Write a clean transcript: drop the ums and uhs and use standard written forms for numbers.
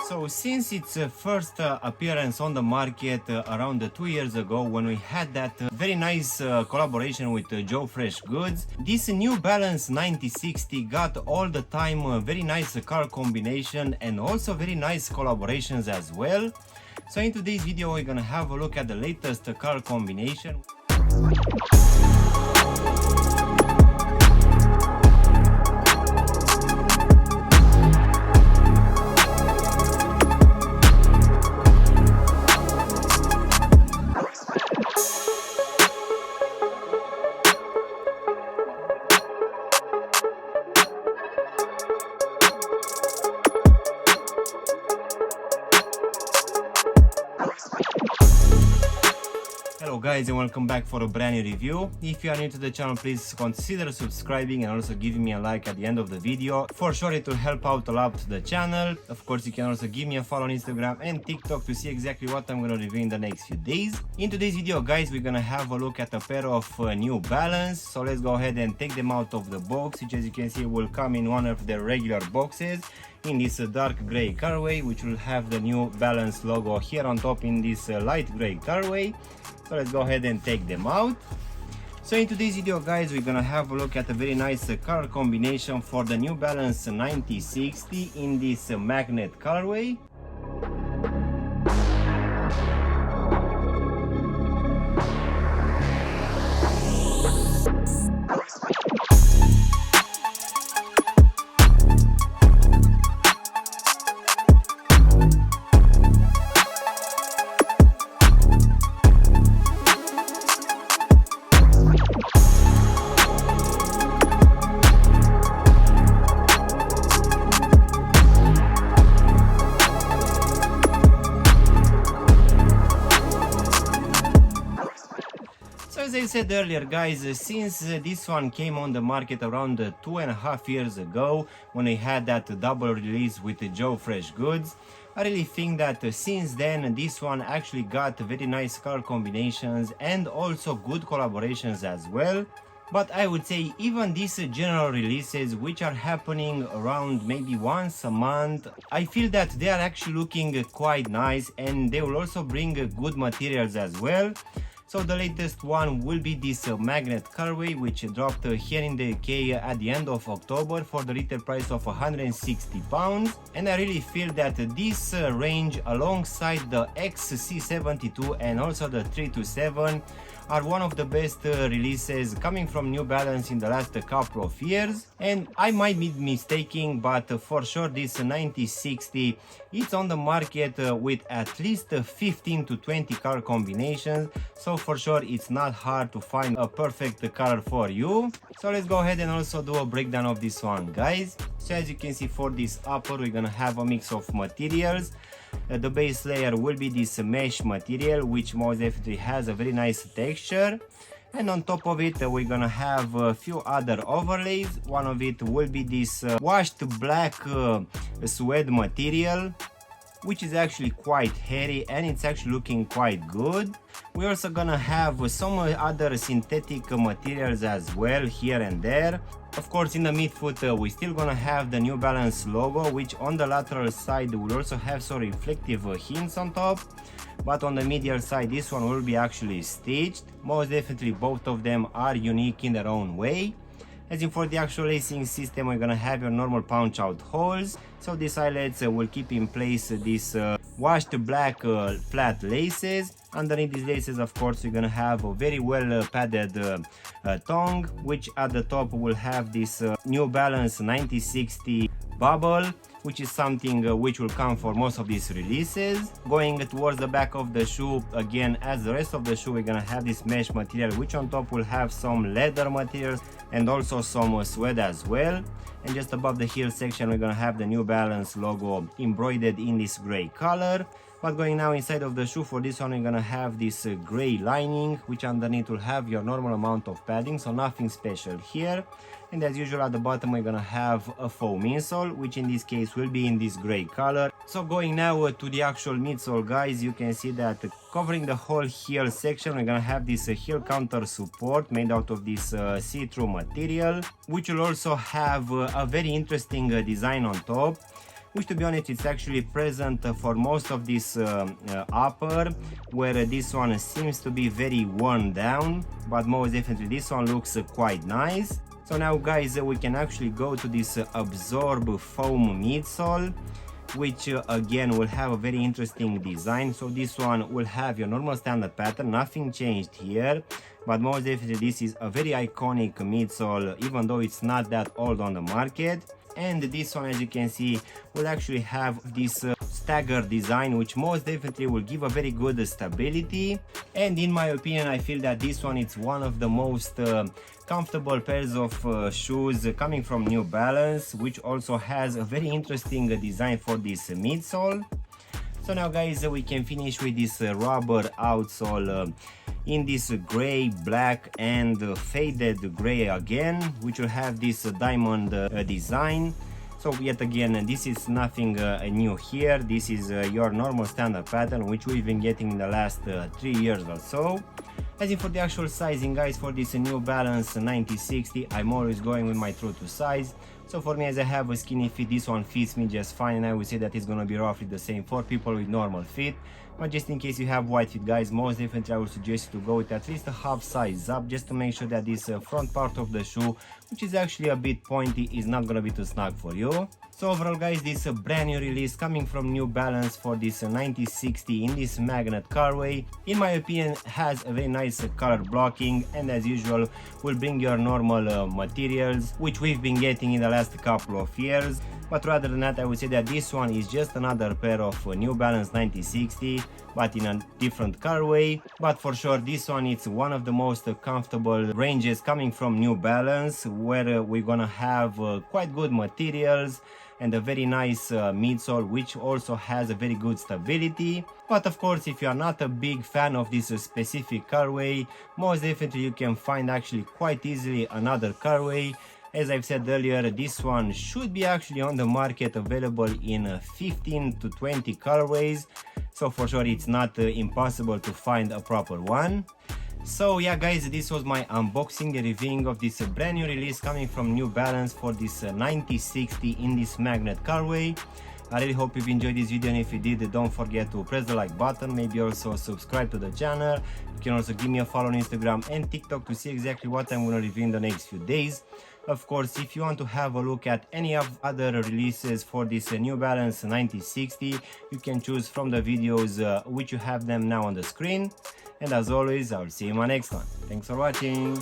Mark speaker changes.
Speaker 1: So since its first appearance on the market around 2 years ago, when we had that very nice collaboration with Joe Fresh Goods, this New Balance 9060 got all the time very nice color combination and also very nice collaborations as well. So in today's video we're gonna have a look at the latest color combination. Hello guys, and welcome back for a brand new review. If you are new to the channel, please consider subscribing and also giving me a like at the end of the video. For sure it will help out a lot to the channel. Of course you can also give me a follow on Instagram and TikTok to see exactly what I'm gonna review in the next few days. In today's video guys, we're gonna have a look at a pair of New Balance. So let's go ahead and take them out of the box, which as you can see will come in one of their regular boxes in this dark gray colorway, which will have the New Balance logo here on top in this light gray colorway. So let's go ahead and take them out. So in today's video guys, we're gonna have a look at a very nice color combination for the New Balance 9060 in this magnet colorway. As I said earlier guys, since this one came on the market around 2.5 years ago, when we had that double release with Joe Fresh Goods, I really think that since then this one actually got very nice color combinations and also good collaborations as well. But I would say even these general releases, which are happening around maybe once a month, I feel that they are actually looking quite nice and they will also bring good materials as well. So the latest one will be this magnet colorway, which dropped here in the UK at the end of October for the retail price of £160. And I really feel that this range alongside the XC72 and also the 327 are one of the best releases coming from New Balance in the last couple of years. And I might be mistaken, but for sure this 9060 it's on the market with at least 15 to 20 color combinations, so for sure it's not hard to find a perfect color for you. So let's go ahead and also do a breakdown of this one guys. So as you can see, for this upper we're gonna have a mix of materials. The base layer will be this mesh material, which most definitely has a very nice texture, and on top of it we're gonna have a few other overlays. One of it will be this washed black suede material, which is actually quite hairy and it's actually looking quite good. We're also gonna have some other synthetic materials as well here and there. Of course in the midfoot we're still gonna have the New Balance logo, which on the lateral side will also have some reflective hints on top, but on the medial side this one will be actually stitched. Most definitely both of them are unique in their own way. As in for the actual lacing system, we're gonna have your normal punch out holes, so these eyelets will keep in place this washed black flat laces. Underneath these laces of course we're gonna have a very well padded tongue, which at the top will have this New Balance 9060 bubble, which is something which will come for most of these releases. Going towards the back of the shoe, again as the rest of the shoe, we're gonna have this mesh material, which on top will have some leather materials and also some suede as well. And just above the heel section we're gonna have the New Balance logo embroidered in this gray color. But going now inside of the shoe, for this one we're gonna have this gray lining, which underneath will have your normal amount of padding, so nothing special here. And as usual at the bottom we're gonna have a foam insole, which in this case will be in this gray color. So going now to the actual midsole guys, you can see that covering the whole heel section we're gonna have this heel counter support made out of this see-through material, which will also have a very interesting design on top. which to be honest it's actually present for most of this upper, where this one seems to be very worn down, but most definitely this one looks quite nice. So now guys, we can actually go to this absorb foam midsole, which again will have a very interesting design. So this one will have your normal standard pattern, nothing changed here, but most definitely this is a very iconic midsole, even though it's not that old on the market. And this one, as you can see, will actually have this staggered design, which most definitely will give a very good stability. And in my opinion, I feel that this one is one of the most comfortable pairs of shoes coming from New Balance, which also has a very interesting design for this midsole. So now guys, we can finish with this rubber outsole in this gray, black and faded gray again, which will have this diamond design. So yet again, this is nothing new here. This is your normal standard pattern, which we've been getting in the last 3 years or so. As in for the actual sizing guys, for this New Balance 9060, I'm always going with my true to size. So for me, as I have a skinny fit, this one fits me just fine, and I would say that it's gonna be roughly the same for people with normal fit. But just in case you have wide fit guys, most definitely I would suggest you to go with at least a half size up, just to make sure that this front part of the shoe, which is actually a bit pointy, is not gonna be too snug for you. So overall guys, this brand new release coming from New Balance for this 9060 in this magnet colorway, in my opinion has a very nice color blocking, and as usual will bring your normal materials, which we've been getting in the last couple of years. But rather than that, I would say that this one is just another pair of New Balance 9060, but in a different colorway. But for sure, this one is one of the most comfortable ranges coming from New Balance, where we're gonna have quite good materials and a very nice midsole, which also has a very good stability. But of course, if you are not a big fan of this specific colorway, most definitely you can find actually quite easily another colorway. As I've said earlier, this one should be actually on the market, available in 15 to 20 colorways. So for sure it's not impossible to find a proper one. So yeah guys, this was my unboxing and reviewing of this brand new release coming from New Balance for this 9060 in this magnet colorway. I really hope you've enjoyed this video, and if you did, don't forget to press the like button, maybe also subscribe to the channel. You can also give me a follow on Instagram and TikTok to see exactly what I'm going to review in the next few days. Of course, if you want to have a look at any of other releases for this New Balance 9060, you can choose from the videos which you have them now on the screen. And as always, I'll see you in my next one. Thanks for watching.